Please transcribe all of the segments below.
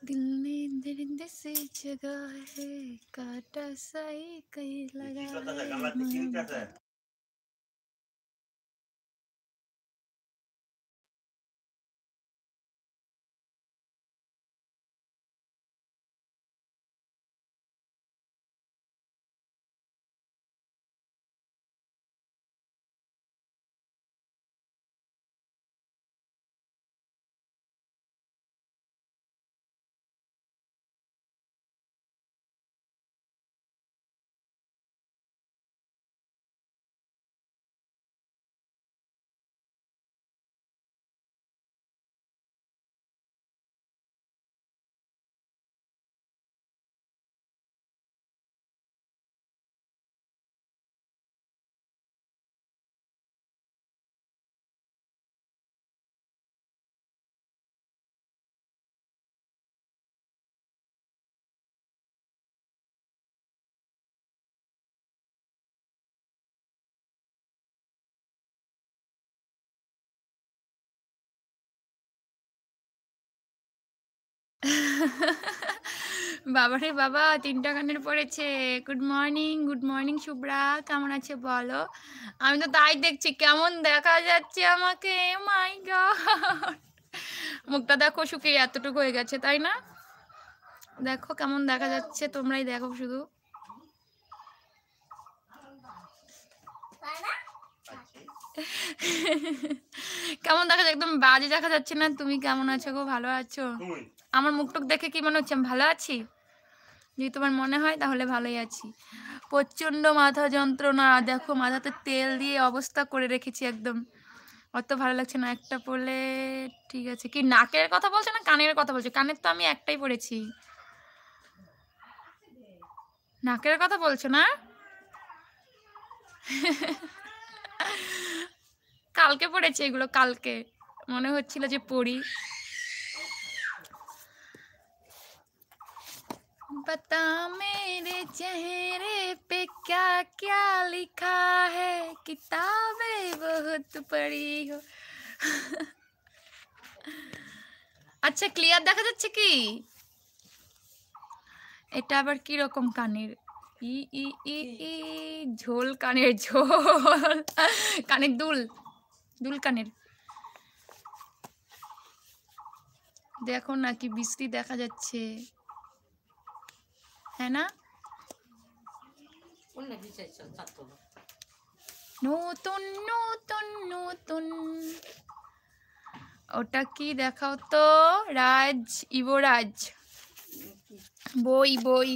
दिल ने दर्द से जगा है काटा सा कहीं लगा है বাবারে বাবা 3টা গানের পড়েছে। গুড মর্নিং শুভ্রা, কেমন আছে বলো? আমি তো তাই দেখছি কেমন দেখা যাচ্ছে আমাকে। মাই গড, মুখটা দেখো শুকিয়ে এতটুকু হয়ে গেছে, তাই না? দেখো কেমন দেখা যাচ্ছে, তোমরাই দেখো শুধু। কেমন দেখা যাচ্ছে, একদম বাজে দেখা যাচ্ছে না? তুমি কেমন আছো গো? ভালো আছো? আমার মুখটুক দেখে কি মনে হচ্ছে আমি ভালো আছি? যদি তোমার মনে হয় তাহলে ভালোই আছি। প্রচণ্ড মাথা যন্ত্রণা, দেখো মাথাতে তেল দিয়ে অবস্থা করে রেখেছি একদম। অত ভালো লাগছে না। একটা পরলে ঠিক আছে। কি নাকের কথা বলছো না কানের কথা বলছো? কানের তো আমি একটাই পরেছি। নাকের কথা বলছো না? কালকে পড়েছি এগুলো, কালকে মনে হচ্ছিল যে পড়ি। बता मेरे चेहरे पे क्या क्या लिखा है, किताबें बहुत पढ़ी हो। আচ্ছা ক্লিয়ার দেখা যাচ্ছে কি? এটা আবার কি রকম কানের? ই ই ই ই ঝোল কানের, ঝোল কানের দুল, দুল কানের। দেখো না কি বৃষ্টি দেখা যাচ্ছে, হ্যাঁ না? নতুন নতুন নতুন, ওটা কি দেখাও তো? রাজ, ইবরাজ বই বই।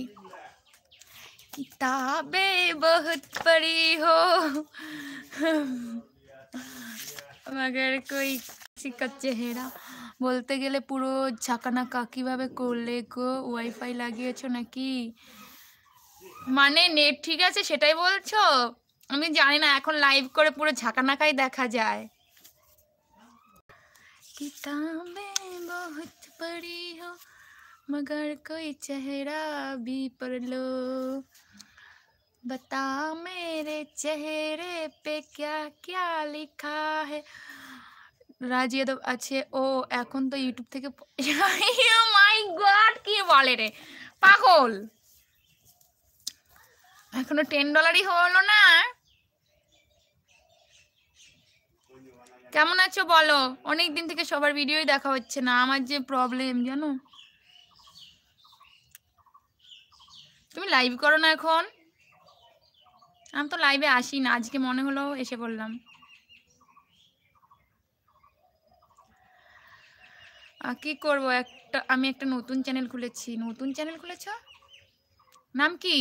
কিতাবে বহুত পড়ি হো মগর কই সিকা চেহারা। বলতে গেলে পুরো ঝাঁকানাকা। কিভাবে করলে গো? ওয়াইফাই লাগিয়েছো নাকি? মানে নেট ঠিক আছে সেটাই বলছো? আমি জানি না, এখন লাইভ করে পুরো ঝাঁকানাকাই দেখা যায়। किताबें बहुत पढ़ी हो मगर कोई चेहरा भी पढ़ लो, बता मेरे चेहरे पे क्या क्या लिखा है। রাজ যাদব আছে ও এখন তো ইউটিউব থেকে। মাই গড, কি বলে রে পাগল! এখনো $10 হলো না। কেমন আছো বলো? অনেক দিন থেকে সবার ভিডিওই দেখা হচ্ছে না, আমার যে প্রবলেম জানো। তুমি লাইভ করো না এখন? আমি তো লাইভে আসি না, আজকে মনে হলো এসে বললাম। কি করব, আমি একটা নতুন চ্যানেল খুলেছি। নতুন চ্যানেল খুলেছ? নাম কি?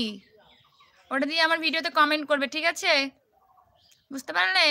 ওটা দিয়ে আমার ভিডিওতে কমেন্ট করবে, ঠিক আছে? বুঝতে পারলে?